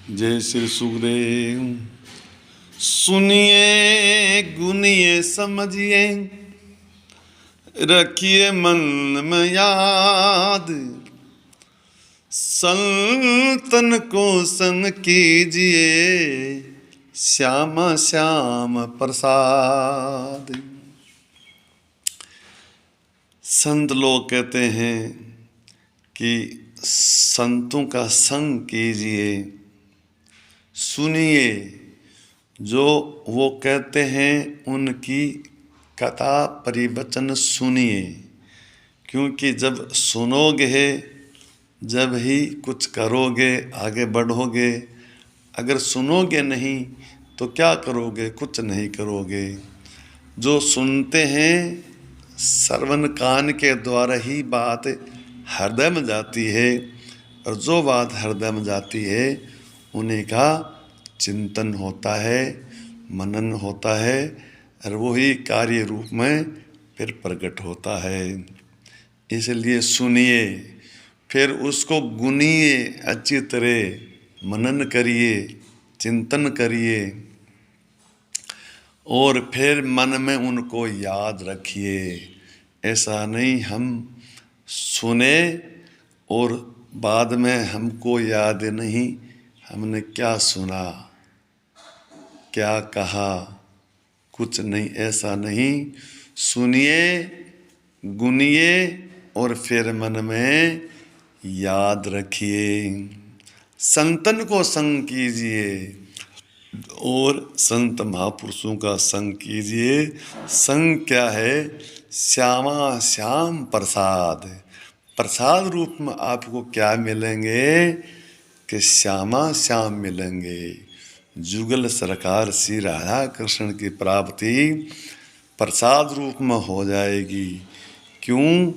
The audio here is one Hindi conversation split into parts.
जय श्री सुखदेव। सुनिए गुनिए समझिए, रखिए मन में याद। संतन को सन कीजिए, श्याम श्याम प्रसाद। संत लोग कहते हैं कि संतों का संग कीजिए, सुनिए जो वो कहते हैं उनकी कथा परिवचन सुनिए, क्योंकि जब सुनोगे जब ही कुछ करोगे, आगे बढ़ोगे। अगर सुनोगे नहीं तो क्या करोगे? कुछ नहीं करोगे। जो सुनते हैं श्रवण कान के द्वारा ही बात हृदय में जाती है, और जो बात हृदय में जाती है उन्हीं का चिंतन होता है, मनन होता है, और वही कार्य रूप में फिर प्रकट होता है। इसलिए सुनिए, फिर उसको गुनिए, अच्छी तरह मनन करिए, चिंतन करिए, और फिर मन में उनको याद रखिए। ऐसा नहीं हम सुने और बाद में हमको याद नहीं हमने क्या सुना, क्या कहा, कुछ नहीं। ऐसा नहीं, सुनिए, गुनिए और फिर मन में याद रखिए। संतन को संग कीजिए और संत महापुरुषों का संग कीजिए। संग क्या है? श्यामा श्याम प्रसाद। प्रसाद रूप में आपको क्या मिलेंगे? कि श्यामा श्याम मिलेंगे। जुगल सरकार श्री राधा कृष्ण की प्राप्ति प्रसाद रूप में हो जाएगी। क्यों?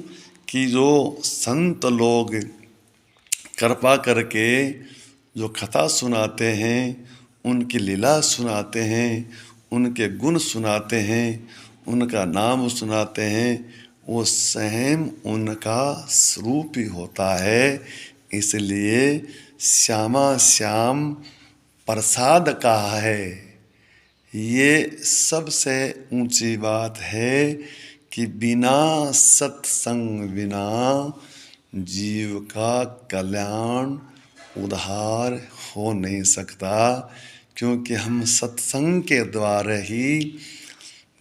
कि जो संत लोग कृपा करके जो कथा सुनाते हैं, उनकी लीला सुनाते हैं, उनके गुण सुनाते हैं, उनका नाम सुनाते हैं, वो स्वयं उनका स्वरूप ही होता है। इसलिए श्यामा श्याम प्रसाद कहा है। ये सबसे ऊंची बात है कि बिना सत्संग बिना जीव का कल्याण उद्धार हो नहीं सकता, क्योंकि हम सत्संग के द्वारा ही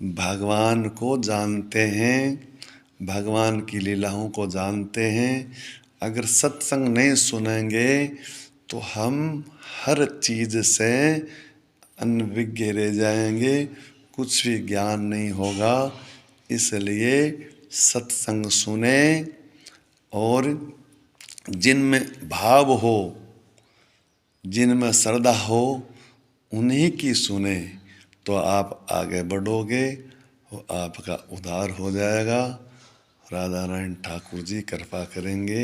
भगवान को जानते हैं, भगवान की लीलाओं को जानते हैं। अगर सत्संग नहीं सुनेंगे तो हम हर चीज़ से अनभिज्ञ रह जाएंगे, कुछ भी ज्ञान नहीं होगा। इसलिए सत्संग सुने, और जिनमें भाव हो, जिनमें श्रद्धा हो, उन्हीं की सुने तो आप आगे बढ़ोगे, वो आपका उद्धार हो जाएगा। राधा नारायण ठाकुर जी कृपा करेंगे।